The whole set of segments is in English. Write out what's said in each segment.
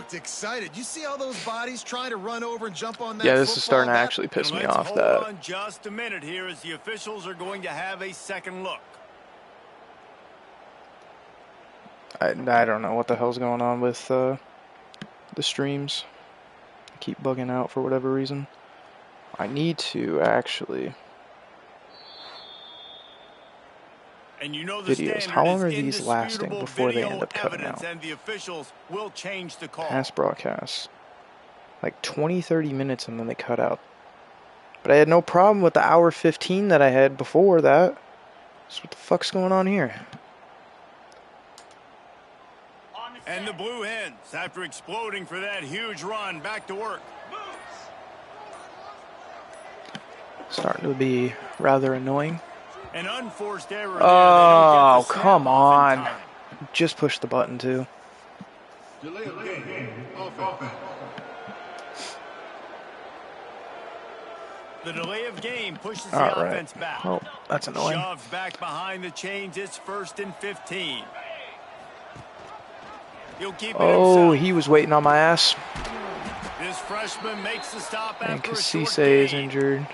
looked excited. You see all those bodies trying to run over and jump on that? Yeah, this is starting to actually piss me off. Hold on just a minute here as the officials are going to have a second look. I don't know what the hell's going on with the streams. I keep bugging out for whatever reason. I need to actually... And you know the videos. How long are these lasting before they end up cutting out? And the officials will change the call. Past broadcasts. Like 20-30 minutes and then they cut out. But I had no problem with the hour 15 that I had before that. So what the fuck's going on here? And the Blue Hens, after exploding for that huge run, back to work. Starting to be rather annoying. An unforced error. Oh, come on. Just push the button, too. The delay of game pushes the offense back. Oh, that's annoying. Shoves back behind the chains. It's 1st and 15. He'll keep it himself. He was waiting on my ass. This freshman makes the stop and after a short short is gain. Injured.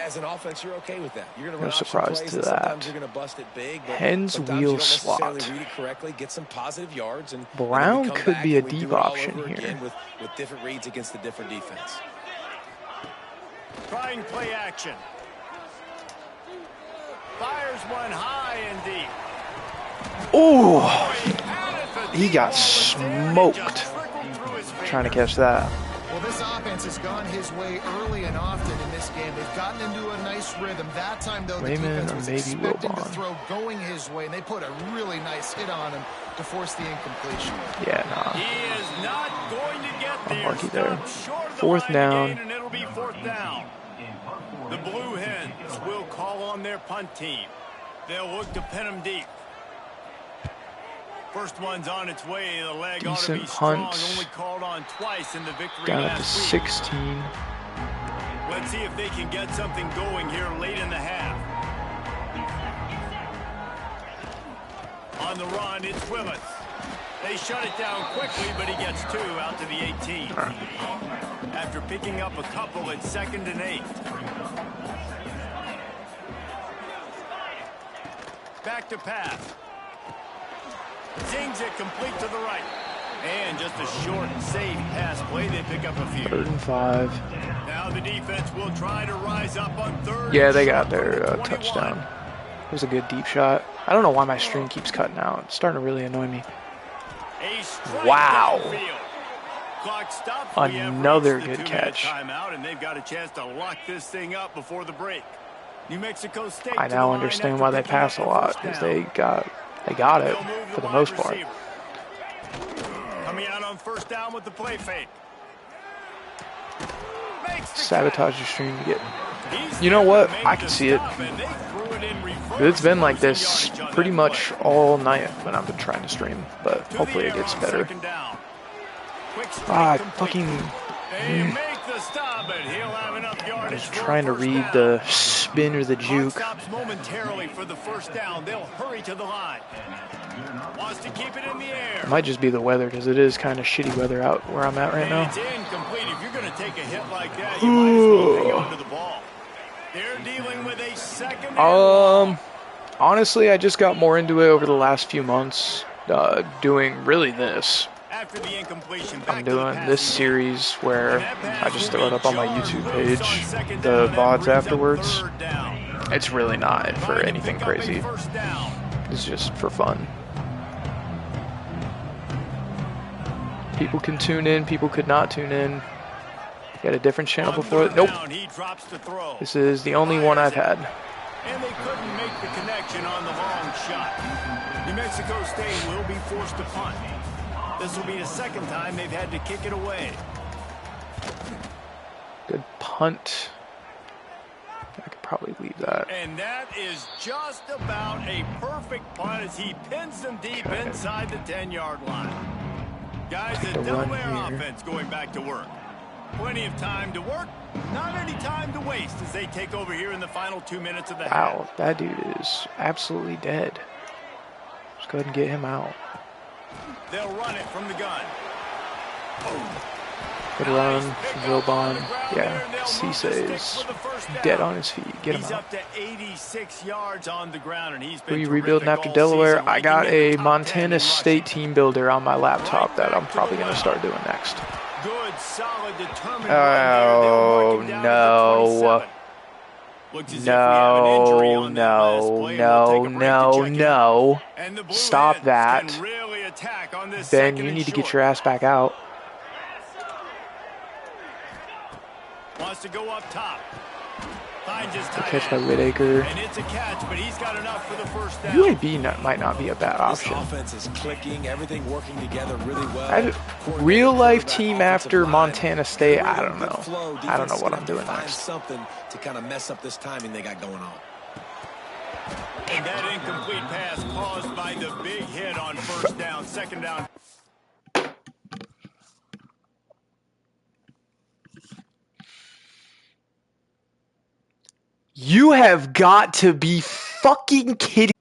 As an offense, you're okay with that. You're going to No run surprise plays, to and that. sometimes you're going to bust it big, but Hens sometimes wheel you don't necessarily slot. read it correctly, get some positive yards, and Brown come could back be a and we do deep it all option over here. again with different reads against the different defense. Trying play action. Fires one high and deep. Oh, he got smoked trying to catch that. Well, this offense has gone his way early and often in this game. They've gotten into a nice rhythm. That time, though, the defense was expecting to throw going his way, and they put a really nice hit on him to force the incompletion. Yeah, nah. He is not going to get there. Unlucky there. Fourth down. And it'll be 4th down. The Blue Hens will call on their punt team. They'll look to pin them deep. First one's on its way. The leg ought to be strong. Only called on twice in the victory Down last to week. 16. Let's see if they can get something going here late in the half. On the run, it's Willis. They shut it down quickly, but he gets 2 out to the 18. After picking up a couple, it's 2nd and 8. Back to pass. Zings it complete to the right. And just a short, safe pass play. They pick up a few. 3rd and 5. Now the defense will try to rise up on 3rd. Yeah, they got their touchdown. It was a good deep shot. I don't know why my stream keeps cutting out. It's starting to really annoy me. Wow. Another good catch. Timeout, and they've got a chance to lock this thing up before the break. New Mexico State. I now understand why they pass a lot, because they got it for the most part. Coming out on 1st down with the play fake. Sabotage your stream to get. You know what? I can see it. It's been like this pretty much all night when I've been trying to stream, but hopefully it gets better. Fucking. I was trying to read the spin or the juke. Momentarily for the 1st down. They'll hurry to the line. Wants to keep it in the air. It might just be the weather, because it is kind of shitty weather out where I'm at right now. It's incomplete. If you're going to take a hit like that, you might as well hang on to the ball. They're dealing with a 2nd. Honestly, I just got more into it over the last few months, doing really this. After the incompletion, I'm doing this series where I just throw it up on my YouTube page, the VODs afterwards. It's really not for anything crazy. It's just for fun. People can tune in, people could not tune in. You had a different channel before it? Nope. This is the only one I've had. And they couldn't make the connection on the long shot. New Mexico State will be forced to punt. This will be the 2nd time they've had to kick it away. Good punt. I could probably leave that. And that is just about a perfect punt as he pins them deep inside the 10-yard line. Guys, the Delaware offense going back to work. Plenty of time to work, not any time to waste as they take over here in the final 2 minutes of the half. Wow, that dude is absolutely dead. Let's go ahead and get him out. They'll run it from the gun. Good run from Vilbon. Yeah, Cisse's dead on his feet. Get him He's out. up to 86 yards on the ground, and he's Who been are you rebuilding terrific after all Delaware? season, I got ranking in a the top 10 Montana in State rushing. team builder on my laptop that I'm probably going to start doing next. Good, solid, determined Oh, run there. They'll mark him down no. at the 27. Looks as if we have an injury on that last play, and we'll take a break to check it out. And the Blue Stop Hens that. can really attack on this Ben, second you and need to short. get your ass back out. Wants to go up top. Finds his tight Catch by end. Whitaker. And it's a catch, but he's got enough for the first down. UAB might not be a bad This option. offense is clicking, everything working together really well. Real life team after Montana State, I don't know. I don't know what I'm doing Find next. something to kind of mess up this timing they got going on. And that incomplete pass caused by the big hit on first down, second down. You have got to be fucking kidding.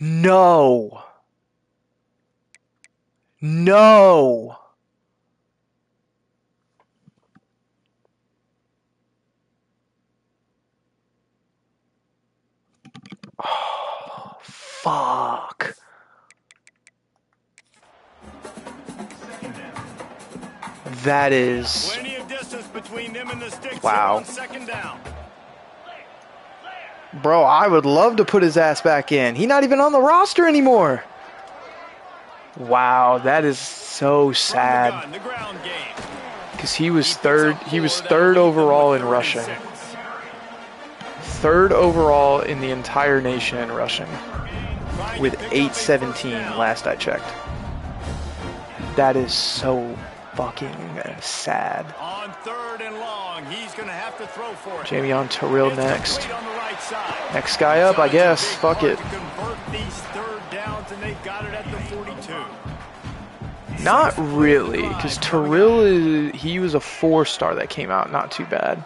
No. No. Oh, fuck. That is... Plenty of distance between them and the sticks. Wow. On second down. Bro, I would love to put his ass back in. He's not even on the roster anymore. Wow, that is so sad. The ground game. Because he was third overall in rushing. Third overall in the entire nation in rushing. With 817 last I checked. That is so fucking sad. On third and long, he's going to have to throw for it. Jamie on Terrell next. On the right side. Next guy up, I guess. Fuck it. To convert these third downs, and they've got it at the 42. Not really, because Terrell he was a 4-star that came out. Not too bad.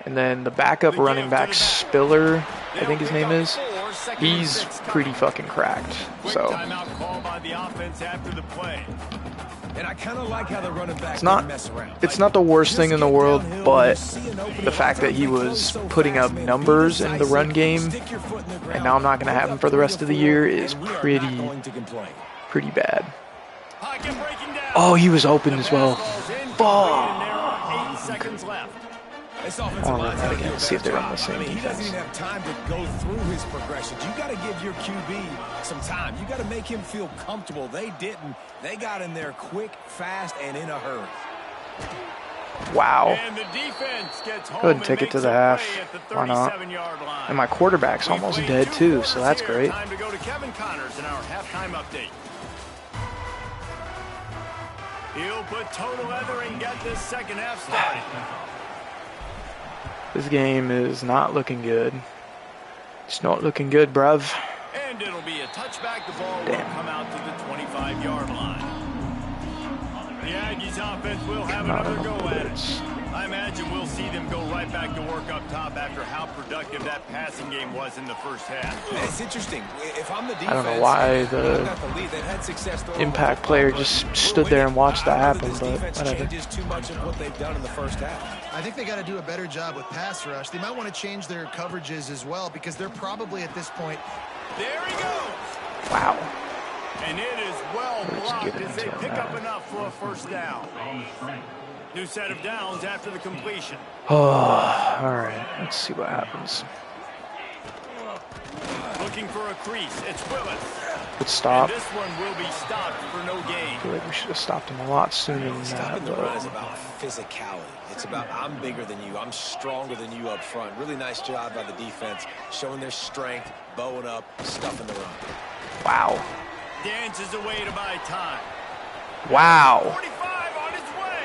And then the backup running back, Spiller, I think his name is, he's pretty fucking cracked. So Timeout call by the offense after the play. And I kind of like how the running back it's not the worst thing in the world, but the fact that he was putting up numbers in the run game, and now I'm not going to have him for the rest of the year, is pretty bad. Oh, he was open as well. Fuck. 8 seconds left. This I offensive want to line, run that again, see if they're on the same he doesn't defense. even have time to go through his progressions. You got to give your QB some time. You got to make him feel comfortable. They didn't. They got in there quick, fast, and in a hurry. Wow. And the defense gets home. Go ahead and take it to the half. Why not? And my quarterback's almost dead too, so that's great. Time to go to Kevin Connors in our halftime update. He'll put toe to leather and get this second half started. This game is not looking good. It's not looking good, bruv. And it'll be a touchback. The ball will come out to the 25-yard line. The Aggies offense will have another go at it. I imagine we'll see them go right back to work up top after how productive that passing game was in the first half. It's interesting. If I'm the defense, I don't know why the impact player just stood there and watched that happen, but whatever. Changes too much of what they've done in the first half. I think they got to do a better job with pass rush. They might want to change their coverages as well, because they're probably at this point. There he goes. Wow. And it is well blocked as they pick up enough for a first down. New set of downs after the completion. Oh, all right. Let's see what happens. Looking for a crease. It's Willis. Good stop. And this one will be stopped for no gain. I feel like we should have stopped him a lot sooner than that. Stopping the run is about physicality. It's about I'm bigger than you. I'm stronger than you up front. Really nice job by the defense, showing their strength, bowing up, stuffing the run. Wow. Dances away to buy time. Wow. 45 on his way.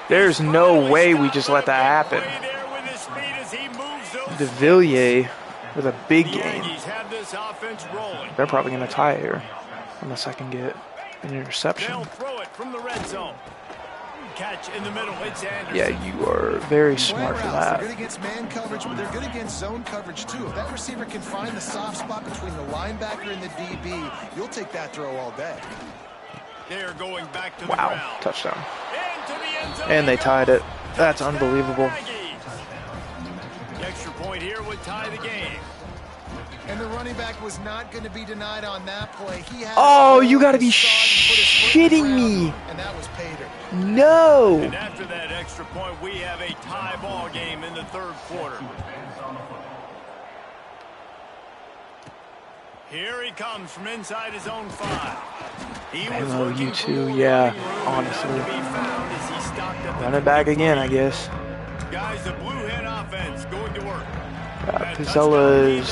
There's no way we just let that happen. De Villiers with a big game. They're probably going to tie here unless I can get An interception. They'll throw it from the red zone. Catch in the middle. It's Anderson. Yeah, you are very smart for that. They're good against man coverage, but they're good against zone coverage too. If that receiver can find the soft spot between the linebacker and the DB, you'll take that throw all day. They're going back to the ground. Touchdown. Into the end zone. And they tied it. That's unbelievable. The extra point here would tie the game. And the running back was not going to be denied on that play. He had you got to be shitting me. And that was Pater. No. And after that extra point, we have a tie ball game in the third quarter. Here he comes from inside his own 5. Hello, you two. Yeah, honestly. Run it back again, I guess. Guys, the blue hen offense going to work. Pizzella is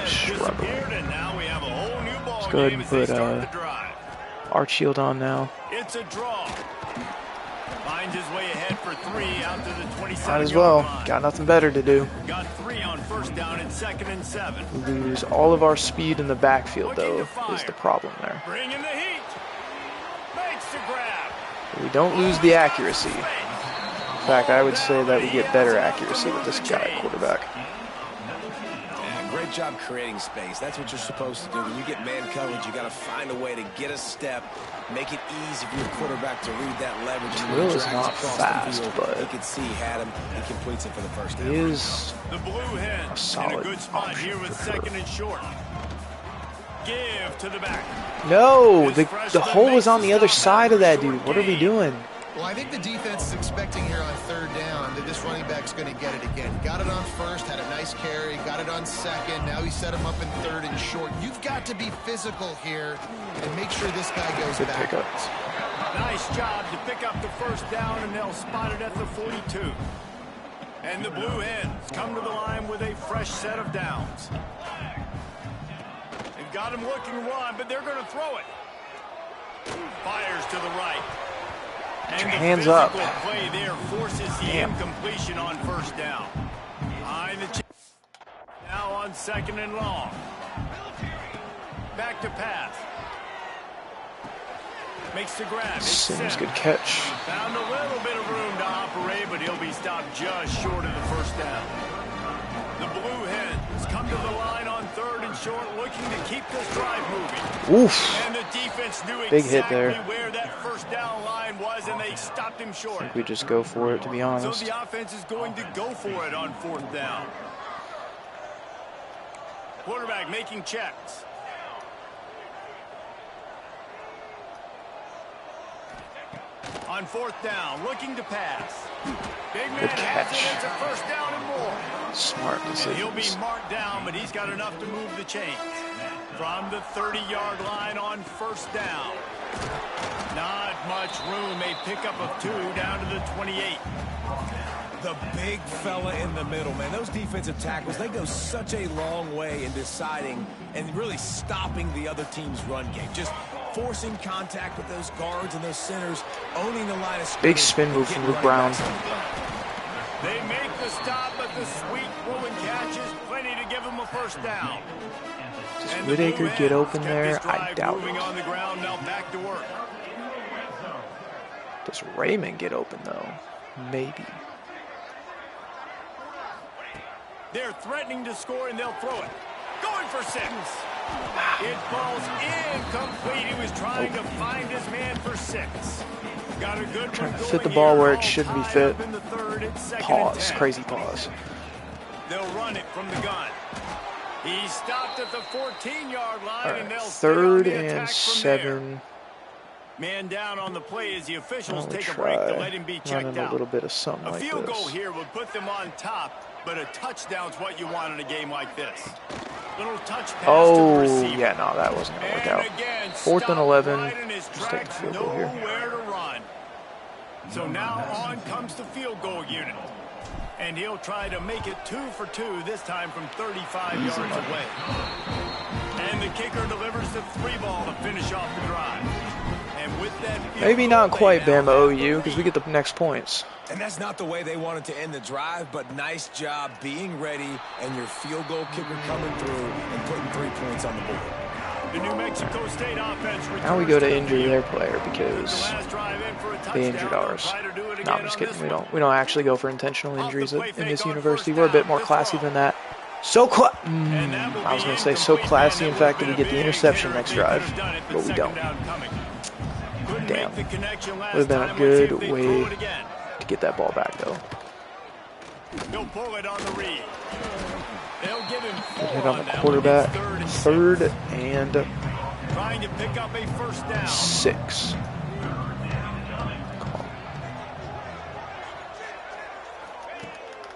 struggling. Let's go ahead and put Arch Shield on now. It's a draw. Finds his way ahead for 3 out to the 27. Might as well. Got nothing better to do. Got 3 on first down and 2nd and 7. Lose all of our speed in the backfield, though, is the problem there. Bring in the heat. Makes the grab. We don't lose the accuracy. In fact, I would say that we get better accuracy with this guy at quarterback. Great job creating space. That's what you're supposed to do. When you get man coverage, you got to find a way to get a step, make it easy for your quarterback to read that leverage. Will is not fast, but he could see he had him. He completes it for the first down. He is the blue hen a solid in a good spot here with 2nd and short. Give to the back. No, the hole was on the other side of that dude. What are we doing? Well, I think the defense is expecting here on 3rd down that this running back's going to get it again. Got it on 1st, had a nice carry, got it on 2nd. Now he set him up in 3rd and short. You've got to be physical here and make sure this guy goes backwards. Nice job to pick up the first down, and they'll spot it at the 42. And the blue hens come to the line with a fresh set of downs. They've got him looking to run, but they're going to throw it. Fires to the right. Get your hands up. Play there forces the incompletion on first down. Behind the now on 2nd and long. Back to pass. Makes the grab. Sims, good catch. Found a little bit of room to operate, but he'll be stopped just short of the first down. The blue hens come to the line on 3rd and short, looking to keep this drive moving. Oof. And the defense knew Big hit exactly there. where that first down line was, and they stopped him short. I think we just go for it, to be honest. So the offense is going to go for it on 4th down. Quarterback making checks. On 4th down, looking to pass. Big man has it. It's a first down and more. Smart decisions. He'll be marked down, but he's got enough to move the chains. From the 30-yard line on 1st down. Not much room. A pickup of 2 down to the 28. The big fella in the middle, man. Those defensive tackles, they go such a long way in deciding and really stopping the other team's run game. Just forcing contact with those guards and those centers, owning the line of scrimmage. Big spin move from Luke Brown. They make the stop, but the sweet rolling catch is plenty to give them a first down. Does Whitaker get open there? I doubt it. On the ground, now back to work. Does Raymond get open, though? Maybe. They're threatening to score, and they'll throw it. Going for 6. It falls incomplete. He was trying to find his man for 6. Got a good Trying one to fit the going ball here. where it All shouldn't be tied fit. up in the 3rd. It's 2nd and Pause. 10. Crazy pause. They'll run it from the gun. He stopped at the 14-yard line, All and they'll right, stay on 3rd the and attack from 7. there. Man down on the play as the officials I'll take a try break to let him be checked running out. a little bit of something A like field goal this. here would put them on top, but a touchdown's what you want in a game like this. Little touch pass to the receiver. Yeah, no, that wasn't going to work out. Again, 4th and 11. right in his Just take the tracks, field goal here. nowhere to run. So now on comes the field goal unit. And he'll try to make it 2 for 2, this time from 35 yards away. And the kicker delivers the 3-ball to finish off the drive. And with that, Maybe not quite Bama OU, because we get the next points. And that's not the way they wanted to end the drive, but nice job being ready and your field goal kicker coming through and putting 3 points on the board. The New Mexico State offense. Now we go to injure their player because they injured ours. No, I'm just kidding. We don't actually go for intentional injuries in this university. We're a bit more classy than that. I was going to say so classy, in fact, that we get the interception next drive, but we don't. Damn. Would have been a good way to get that ball back, though. Hit on the quarterback. 3rd and 6.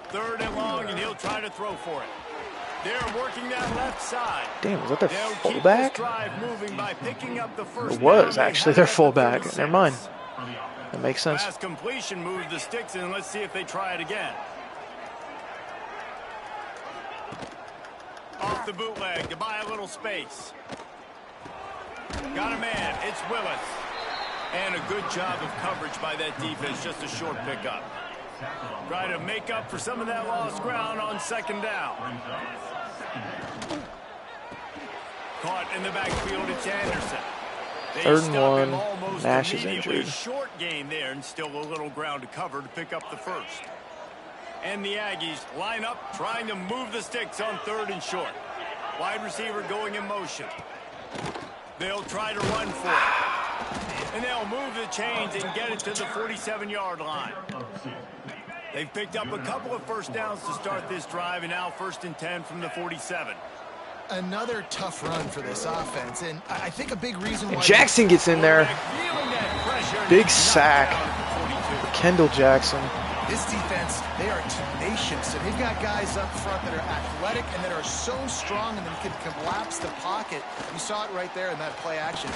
Third and long, and he'll try to throw for it. They're working that left side. Damn, was that their fullback? It was actually their fullback. Never mind. That makes sense. Pass completion moves the sticks in. Let's see if they try it again. Off the bootleg to buy a little space. Got a man. It's Willis. And a good job of coverage by that defense. Just a short pickup. Try to make up for some of that lost ground on 2nd down. Caught in the backfield, it's Anderson. 3rd and 1. Nash is injured. Short game there, and still a little ground to cover to pick up the first. And the Aggies line up, trying to move the sticks on 3rd and short. Wide receiver going in motion. They'll try to run for it. And they'll move the chains and get it to the 47-yard line. They've picked up a couple of first downs to start this drive, and now 1st and 10 from the 47. Another tough run for this offense, and I think a big reason why... Jackson gets in there. Big sack. Kendall Jackson. This defense, they are tenacious, and they've got guys up front that are athletic and that are so strong and then can collapse the pocket. You saw it right there in that play action.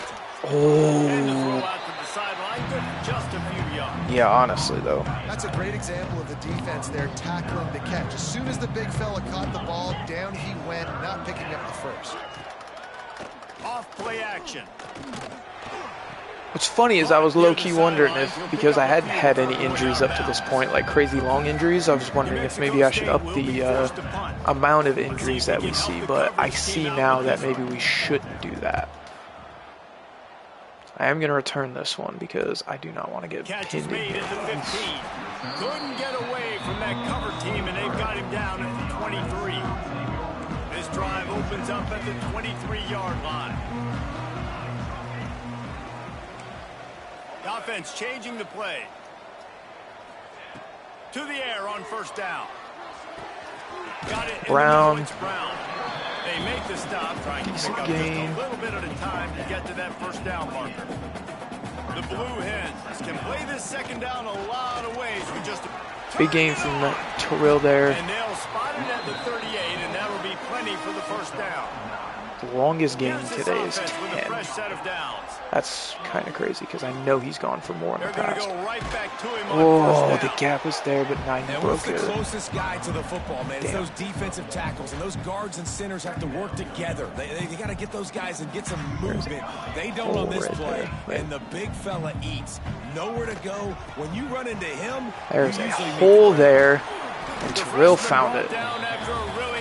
And the throw out to the sideline, just a few yards. Yeah, honestly, though. That's a great example of the defense there tackling the catch. As soon as the big fella caught the ball, down he went, not picking up the first. Off play action. What's funny is I was low-key wondering if, because I hadn't had any injuries up to this point, like crazy long injuries, I was wondering if maybe I should up the amount of injuries that we see, but I see now that maybe we shouldn't do that. I am going to return this one because I do not want to get pinned in here. Couldn't get away from that cover team, and they've got him down at the 23. This drive opens up at the 23-yard line. The offense changing the play. To the air on 1st down. Got it. Brown. They make the stop, trying to pick up just a little bit at a time to get to that 1st down marker. The Blue Hens can play this 2nd down a lot of ways with just a big game from Terrell there. And they'll spot it at the 38, and that'll be plenty for the 1st down. The longest game today is 10. That's kind of crazy because I know he's gone for more in the past. Oh, the gap was there, but he broke it. The closest guy to the football, man. It's those defensive tackles, and those guards and centers have to work together. They got to get those guys and get some movement. They don't on this play, and the big fella eats. Nowhere to go. When you run into him, there's a hole there, and Terrell found it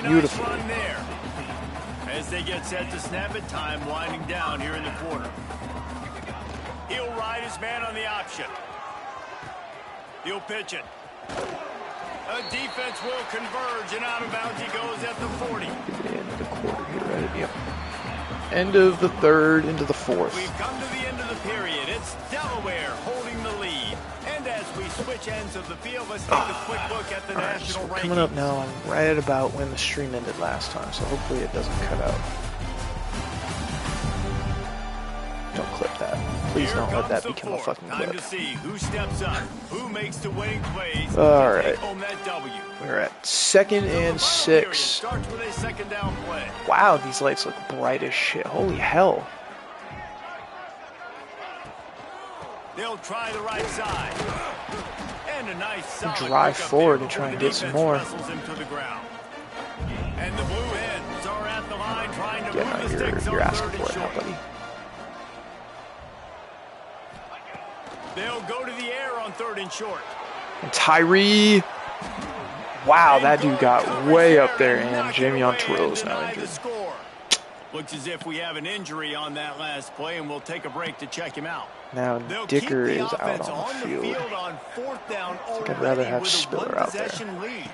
beautifully. As they get set to snap it, time winding down here in the quarter. He'll ride his man on the option. He'll pitch it. A defense will converge, and out of bounds he goes at the 40. End of the quarter here, right? Yep. End of the 3rd, into the 4th. We've come to the end of the period. It's Delaware holding the lead. And as we switch ends of the field, let's take a quick look at the national rankings. Coming up now, I'm right at about when the stream ended last time, so hopefully it doesn't cut out. Don't clip that. Please don't let that become a fucking clip. Time to see who steps up, who makes the winning plays. All right. Home that W. We're at 2nd and 6. Starts with a 2nd down play. Wow, these lights look bright as shit. Holy hell. They'll try the right side. And a nice drive forward and try and get some more. And the Blue Hens are at the line trying to move the sticks you're on asking 3rd for it and now, short. buddy. They'll go to the air on 3rd and short. And Tyree. Wow, that dude got way up there, and Jamie Terrell is now injured. Looks as if we have an injury on that last play, and we'll take a break to check him out. Now Dicker is out on the field. On fourth down I'd rather have Spiller out there. Lead.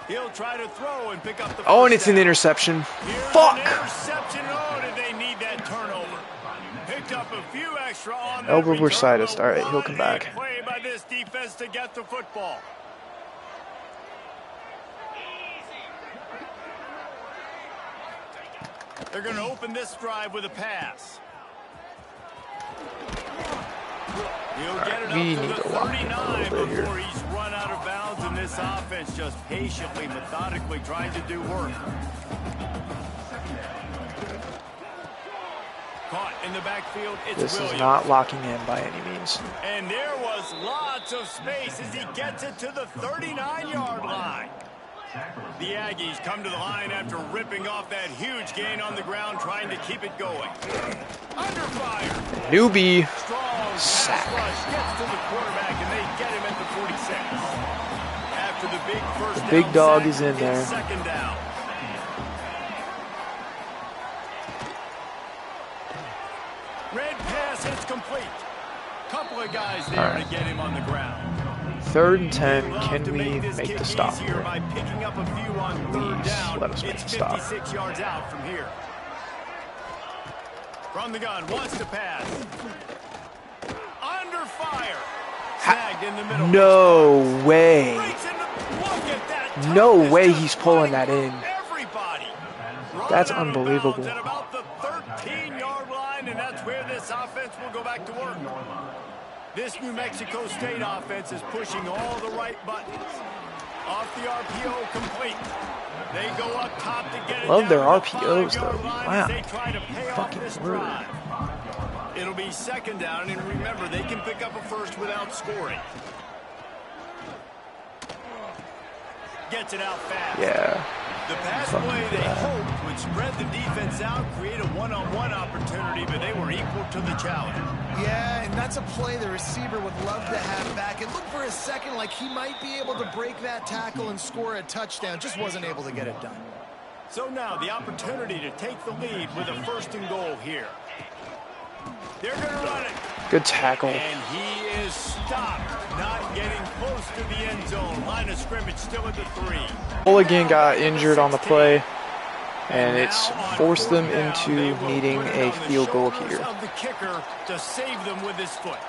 He'll try to throw and pick up the and it's an interception. Fuck! Interception. Oh, did they need that turnover? Picked up a few extra on that Elbow return. bursitis. All right, he'll come back. Play by this defense to get the football. They're going to open this drive with a pass. He'll get it up to the 39 before he's run out of bounds, and this offense just patiently, methodically trying to do work. Caught in the backfield, it's This Williams. is not locking in by any means. And there was lots of space as he gets it to the 39-yard line. The Aggies come to the line after ripping off that huge gain on the ground, trying to keep it going. Under fire. Newbie. Strong sack. rush gets to the quarterback, and they get him at the 46. After the big first down, Big dog sack, is in there. Second down. Red pass, it's complete. Couple of guys there to get him on the ground. 3rd and 10. Can we make the stop here? By picking up a few on third down, let us make it's the stop. 56 yards out from here. From the gun, wants to pass. Under fire. Snagged in the middle. No way. Look at that. No way he's pulling that in. Everybody. That's Run out of unbelievable. bounds at about the 13-yard line, and that's where this offense will go back to work. This New Mexico State offense is pushing all the right buttons. Off the RPO, complete. They go up top to get it. Love their down to the RPOs, 5-yard though. line Wow. as they try to pay off Fucking this word. drive. It'll be second down, and remember, they can pick up a first without scoring. Gets it out fast. Yeah. The pass play they hoped would spread the defense out, create a one-on-one opportunity, but they were equal to the challenge. Yeah, and that's a play the receiver would love to have back. It looked for a second like he might be able to break that tackle and score a touchdown. Just wasn't able to get it done. So now the opportunity to take the lead with a 1st and goal here. They're going to run it. Good tackle. And he is stopped, not getting close to the end zone. Line of scrimmage still at the 3. Mulligan got injured on the play, and it's forced them into needing a field goal here. Of the kicker to save them with his foot.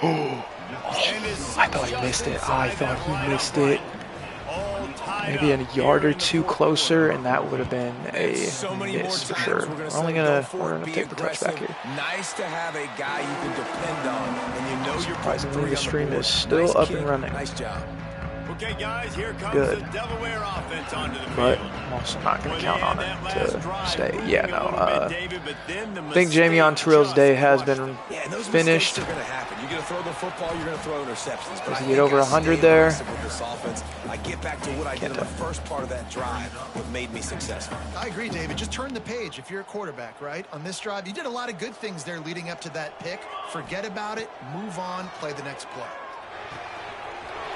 I thought he missed it. I thought he missed it. Maybe a yard or two closer, and that would have been a miss for sure. We're gonna take the touchback here. Nice to have a guy you can depend on, and you know you're Surprisingly, the stream is still up and running. Nice job. Okay, guys, here comes Good. the Delaware offense onto the But field. I'm also not going to count on it to stay. Yeah, no. I think think Jamie Terrell's day has been Yeah, and those finished. mistakes are going to happen. You're going to throw the football, you're going to throw interceptions. But Does I he get think over I 100 stay there? aggressive with this offense. I get back to what I did in the first part of that drive, what made me successful. I agree, David. Just turn the page if you're a quarterback, right? On this drive, you did a lot of good things there leading up to that pick. Forget about it, move on, play the next play.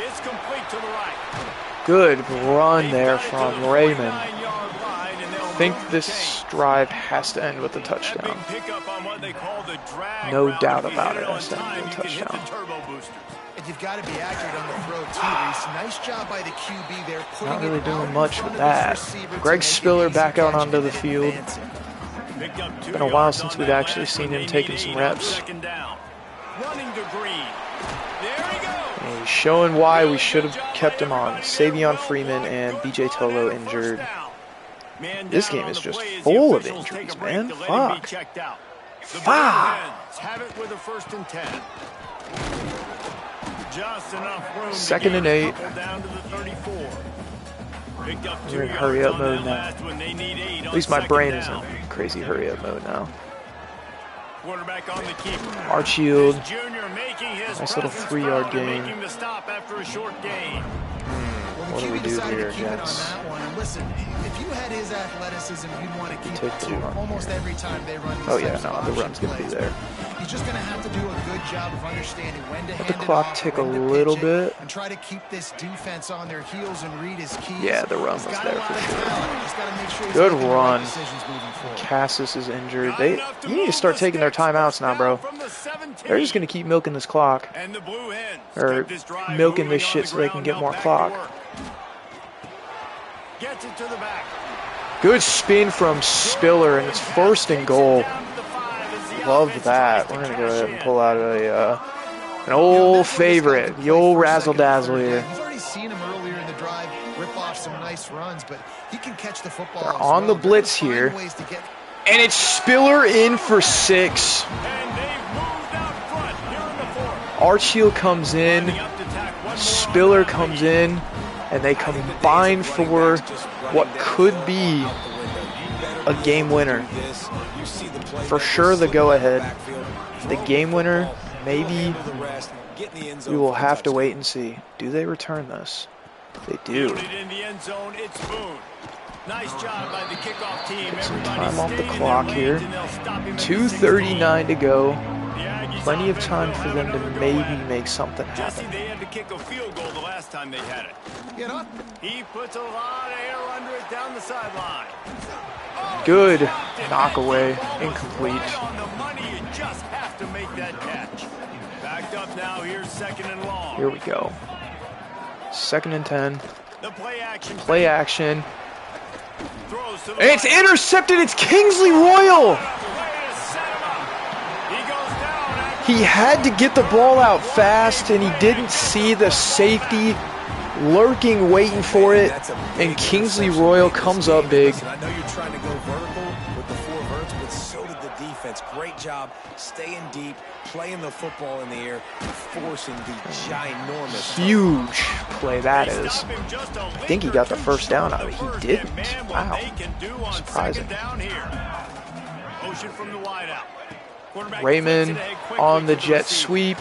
It's complete to the right. Good run there from Raymond. I think this drive has to end with a touchdown. No doubt about it. It has to end with a touchdown. And you've got to be accurate on the throw, too, Reese. Nice job by the QB there. Not really doing much with that. Greg Spiller back out onto the field. It's been a while since we've actually seen him taking some reps. Running to Green. There he goes. And he's showing why we should have kept him on. Savion Freeman and BJ Tolo injured. This game is just full of injuries, man. Fuck. Fuck. Have it with a 1st and 10. Just enough room. 2nd and 8. Down to the 34. Picked up We're 2 in hurry up yards on mode that now. last one. They need 8 At least on my brain 2nd is in down. crazy hurry up mode now. Quarterback on the keeper. Archfield. This junior making his Nice little presence 3-yard felt, gain. making the stop after a short gain. What do we do here, Keep it on gents? that one. And listen, if you had his athleticism, you'd want to keep Take it the too. run Almost here. every time they run these Oh yeah, types of no, the option run's gonna be plays. there. He's just going to have to do a good job of understanding when to hand the clock tick a little bit and try to keep this defense on their heels and read his keys. Yeah, the run was there for sure. Good run. Cassius is injured. You need to start taking their timeouts now, bro. They're just going to keep milking this clock. Or milking this shit so they can get more clock. Good spin from Spiller, and it's 1st and goal. Love that. We're going to go ahead and pull out an old favorite, the old razzle-dazzle here. You've already seen him earlier in the drive rip off some nice runs, but he can catch the football. They're on the blitz here. And it's Spiller in for 6. Archfield comes in. Spiller comes in. And they combine for what could be a game winner. For sure the go-ahead. The game winner, maybe we will have to wait and see. Do they return this? They do. Get some time off the clock here. 2:39 to go. Plenty of time for them to maybe make something happen. They had to kick a field goal the last time they had it. He puts a lot of air under it down the sideline. Good knock away, incomplete. On the money, you just have to make that catch. Backed up now, here's 2nd and long. Here we go. 2nd and 10. The play action. Play action. And it's intercepted. It's Kingsley Royal. He had to get the ball out fast, and he didn't see the safety lurking, waiting for it, and Kingsley Royal comes up big. I know you're trying to go vertical with the 4 verts, but so did the defense. Great job staying deep, playing the football in the air, forcing the ginormous. Huge play that is. I think he got the 1st down out of it. He didn't. Wow. Surprising. Motion from the wide out. Raymond on the jet sweep.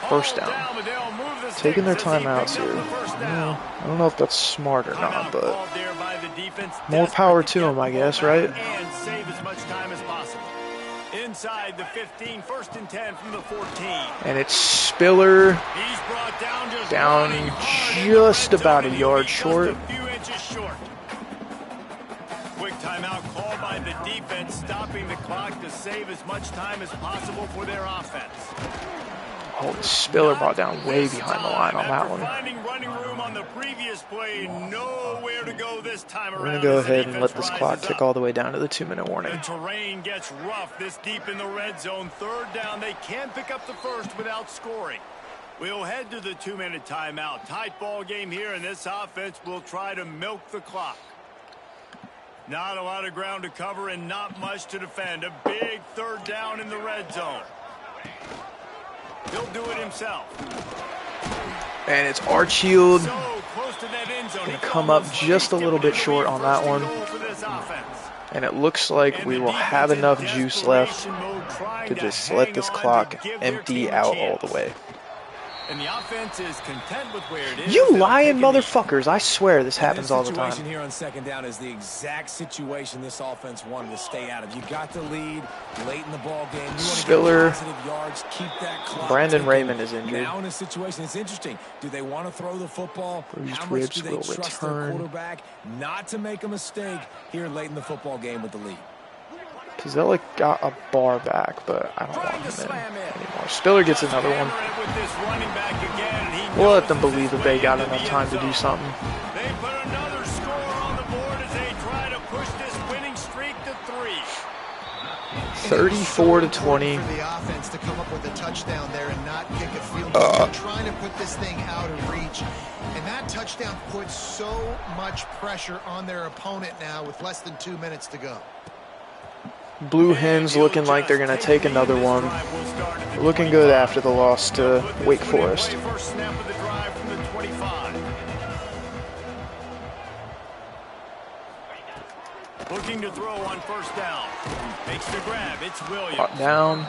1st down. Taking their timeouts here. I don't know if that's smart or not, but more power to them, I guess, right? And save as much time as possible. Inside the 15, 1st and 10 from the 14. And it's Spiller down just about a yard short. Quick timeout called by the defense, stopping the clock to save as much time as possible for their offense. Oh, Spiller brought down way behind the line on that one. Running room on the previous play, nowhere to go this time around. We're going to go ahead and let this clock tick all the way down to the 2-minute warning. The terrain gets rough this deep in the red zone. 3rd down, they can't pick up the 1st without scoring. We'll head to the 2-minute timeout. Tight ball game here, and this offense will try to milk the clock. Not a lot of ground to cover and not much to defend. A big 3rd down in the red zone. He'll do it himself. And it's Archfield. Going to come up just a little bit short on that one. And it looks like we will have enough juice left to just let this clock empty out all the way. And the offense is content with where it is. You lying motherfuckers. I swear this happens all the time. This situation here on 2nd down is the exact situation this offense wanted to stay out of. You got the lead late in the ball game. You Spiller. want to get positive yards, keep that clock Brandon ticking. Raymond is injured. Now in this situation, it's interesting. Do they want to throw the football? Bruised How much ribs do they will trust return. their quarterback not to make a mistake here late in the football game with the lead? Pizella got a bar back, but I don't want him in anymore. Spiller gets another one. We'll let them believe that they got enough time to do something. They put another score on the board as they try to push this winning streak to 3. 34-20. For the offense to come up with a touchdown there and not kick a field goal. They're trying to put this thing out of reach. And that touchdown puts so much pressure on their opponent now with less than 2 minutes to go. Blue Hens looking like they're going to take another one. Looking good after the loss to Wake Forest. Looking to throw on 1st down. Makes the grab. It's Williams. Brought down.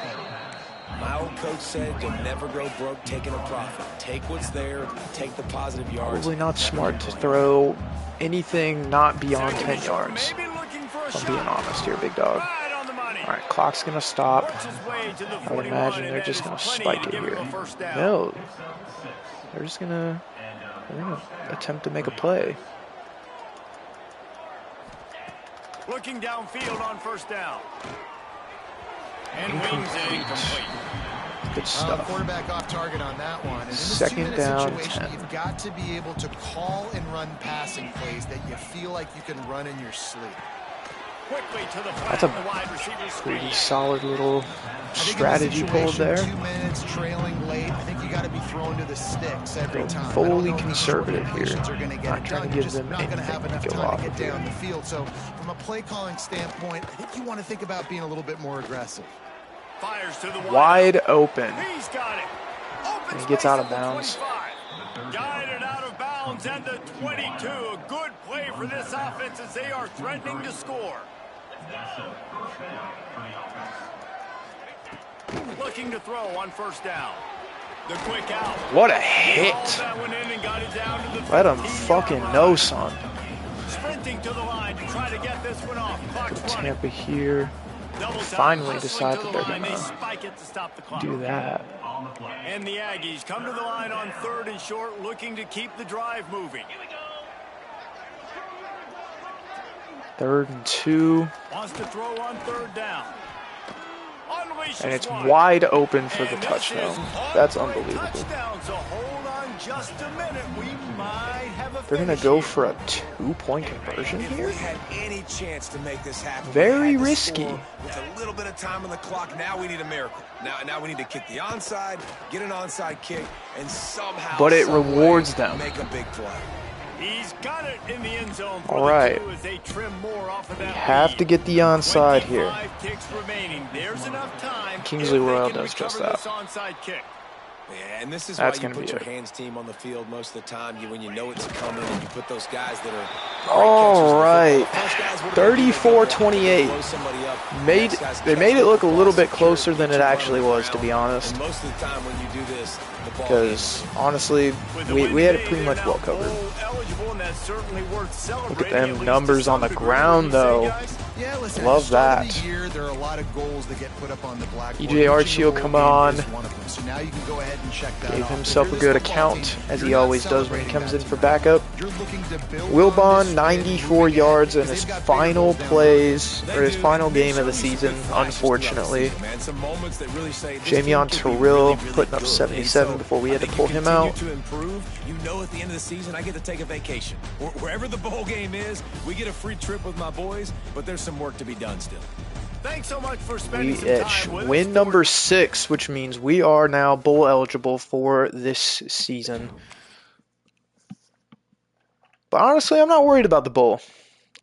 My old coach said you'll never go broke taking a profit. Take what's there, take the positive yards. Probably not smart to throw anything not beyond 10 yards. If I'm being honest here, big dog. Right on the money. Alright, clock's going to stop. I would imagine they're just going to spike it here. No. They're just going to attempt to make a play. Looking downfield on first down. And wings it incomplete. Good stuff. Quarterback off target on that one. And in this Second down, 10. You've got to be able to call and run passing plays that you feel like you can run in your sleep. Quickly to the That's a pretty solid little strategy pulled there. 2 minutes trailing late. I think you got to be thrown to the sticks every time. Fully conservative here. Not trying to give them anything to go off of down the field. So from a play calling standpoint, I think you want to think about being a little bit more aggressive. Fires to the wide open. He's got it. And he gets out of bounds. Guided out of bounds at the 22. A good play for this offense as they are threatening to score. Looking to throw on first down. The quick out. What a hit. Let him fucking know, son. Sprinting to the line to try to get this one off. Tampa here. Finally decide that they're going to do that. And the Aggies come to the line on 3rd and short, looking to keep the drive moving. 3rd and 2. Wants to throw on 3rd down. And it's wide open for the touchdown. That's unbelievable. So hold on just a minute. We might have a They're going to go for a 2-point conversion here? If we had any chance to make this happen, very risky. With a little bit of time on the clock, now we need a miracle. Now we need to kick the onside, get an onside kick, and somehow but it rewards them. Make a big play. He's got it in the end zone. All right. We have to get the onside here. Kingsley Royal does just that. Yeah, and this is That's why you gonna put be your hands team on the field most of the time. When you know it's coming, and you put those guys that are. All right, 34-28. They made it look a little bit closer than it actually was, to be honest. Most of the time when you do this, because honestly, we had it pretty much well covered. Look at them numbers on the ground, though. Yeah, listen, love that. There are a lot of goals that get put up on the blackboard. EJ Archie come on. So now you can go ahead and check that Gave off. himself a good account, as he always does when he comes in for backup. Wilbon, 94 yards in his final plays, or his final game of the season, unfortunately. Jamion Terrell putting up 77 before we had to pull him out. You know, at the end of the season, I get to take a vacation. Wherever the bowl game is, we get a free trip with my boys, but there's some work to be done still. Thanks so much for spending some time with us. Win number 6, which means we are now bowl eligible for this season. But honestly, I'm not worried about the bowl,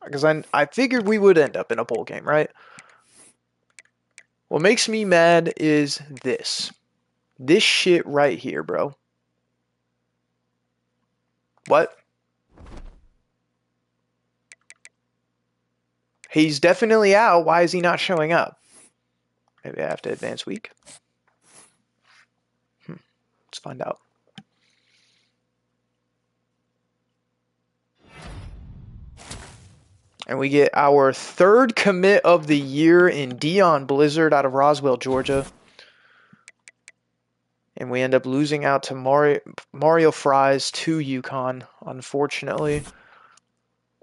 because I figured we would end up in a bowl game, right? What makes me mad is this shit right here, bro. What? He's definitely out. Why is he not showing up? Maybe I have to advance week. Let's find out. And we get our 3rd commit of the year in Dion Blizzard out of Roswell, Georgia. And we end up losing out to Mario Fries to UConn, unfortunately.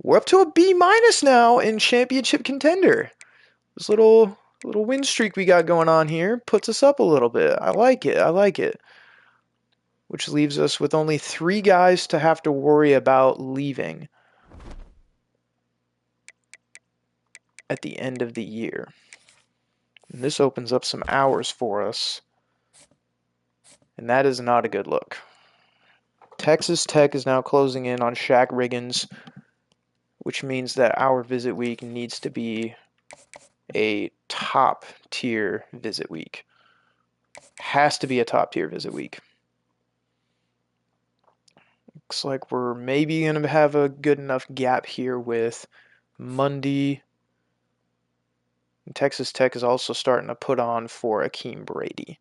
We're up to a B- now in championship contender. This little win streak we got going on here puts us up a little bit. I like it. Which leaves us with only 3 guys to have to worry about leaving at the end of the year. And this opens up some hours for us. And that is not a good look. Texas Tech is now closing in on Shaq Riggins, which means that our visit week needs to be a top-tier visit week. Has to be a top-tier visit week. Looks like we're maybe going to have a good enough gap here with Monday. And Texas Tech is also starting to put on for Akeem Brady.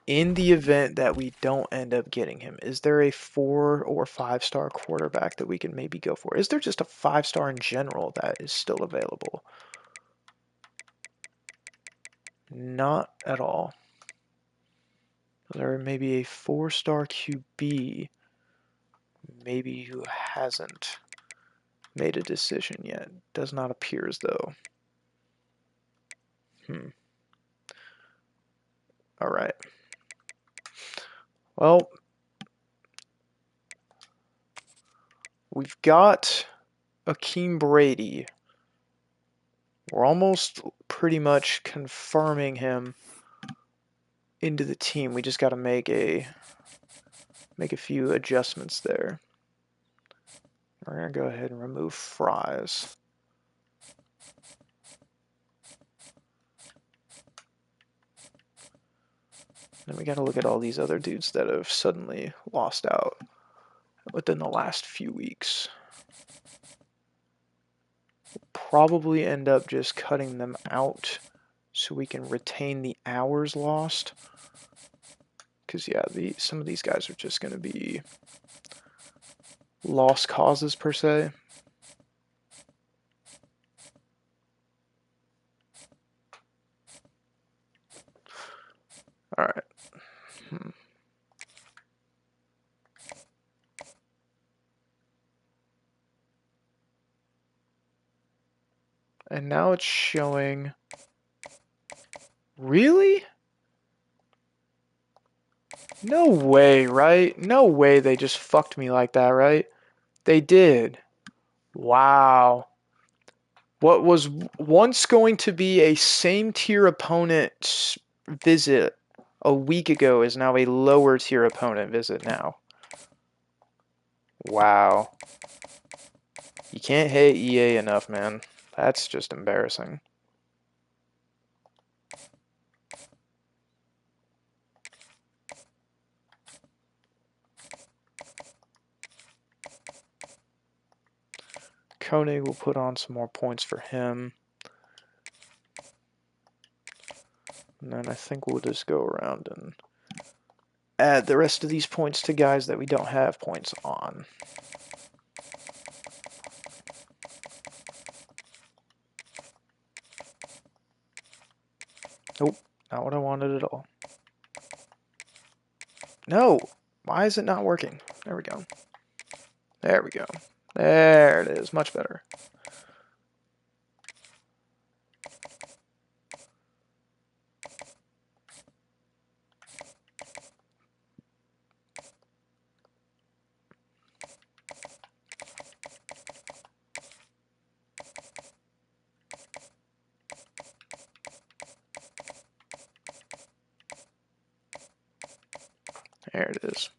In the event that we don't end up getting him, is there a 4 or 5-star quarterback that we can maybe go for? Is there just a 5-star in general that is still available? Not at all. There may be a 4-star QB, maybe who hasn't made a decision yet. Does not appear as though. All right. Well, we've got Akeem Brady. We're almost pretty much confirming him into the team. We just got to make a few adjustments there. We're going to go ahead and remove Fries. Then we got to look at all these other dudes that have suddenly lost out within the last few weeks. We'll probably end up just cutting them out so we can retain the hours lost. Because, yeah, some of these guys are just going to be lost causes, per se. All right. And now it's showing... Really? No way, right? No way they just fucked me like that, right? They did. Wow. What was once going to be a same-tier opponent visit a week ago is now a lower-tier opponent visit now. Wow. You can't hate EA enough, man. That's just embarrassing. Koenig will put on some more points for him. And then I think we'll just go around and add the rest of these points to guys that we don't have points on. Nope, not what I wanted at all. No! Why is it not working? There we go. There we go. There it is. Much better. There it is.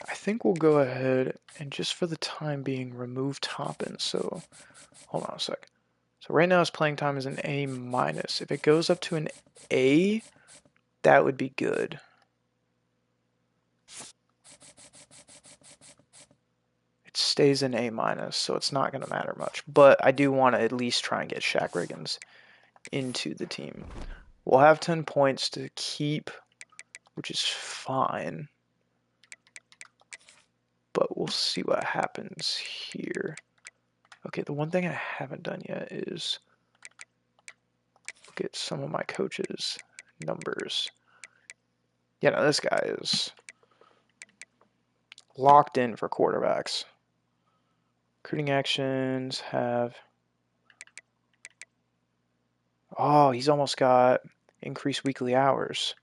I think we'll go ahead and just for the time being remove Toppin. So hold on a sec. So right now his playing time is an A-. If it goes up to an A, that would be good. It stays in A-, so it's not going to matter much. But I do want to at least try and get Shaq Riggins into the team. We'll have 10 points to keep, which is fine. But we'll see what happens here. Okay, the one thing I haven't done yet is look at some of my coaches' numbers. Yeah, no, this guy is locked in for quarterbacks. Recruiting actions have... Oh, he's almost got increased weekly hours.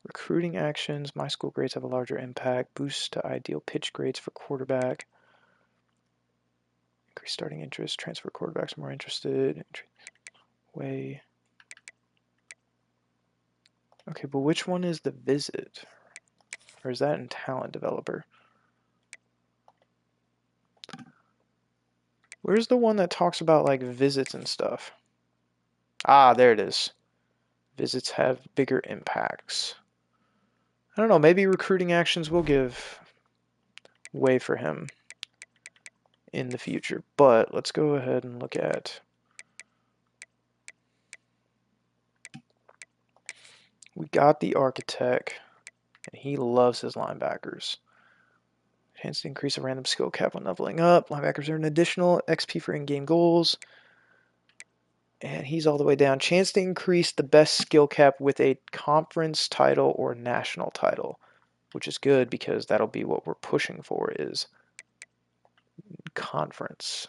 Recruiting actions, my school grades have a larger impact. Boost to ideal pitch grades for quarterback. Increase starting interest, transfer quarterbacks more interested. Way. Okay, but which one is the visit? Or is that in talent developer? Where's the one that talks about like visits and stuff? Ah, there it is. Visits have bigger impacts. I don't know, maybe recruiting actions will give way for him in the future. But let's go ahead and look at We got the architect, and he loves his linebackers. Chance to increase a random skill cap when leveling up. Linebackers earn additional XP for in-game goals. And he's all the way down. Chance to increase the best skill cap with a conference title or national title, which is good because that'll be what we're pushing for is conference.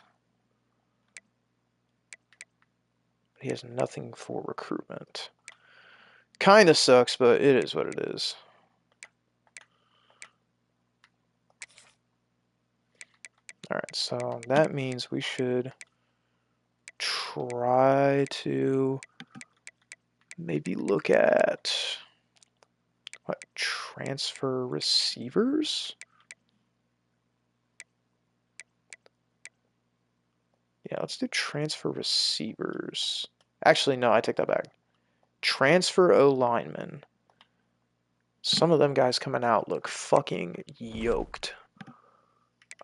He has nothing for recruitment. Kind of sucks, but it is what it is. Alright, so that means we should try to maybe look at what, transfer receivers? Yeah, let's do transfer receivers. Actually, no, I take that back. Transfer O-linemen. Some of them guys coming out look fucking yoked.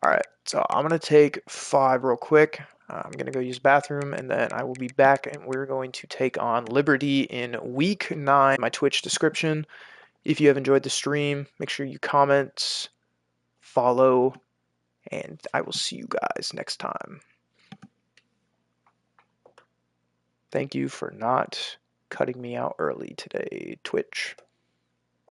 Alright, so I'm going to take 5 real quick. I'm going to go use bathroom, and then I will be back, and we're going to take on Liberty in Week 9. My Twitch description. If you have enjoyed the stream, make sure you comment, follow, and I will see you guys next time. Thank you for not cutting me out early today, Twitch.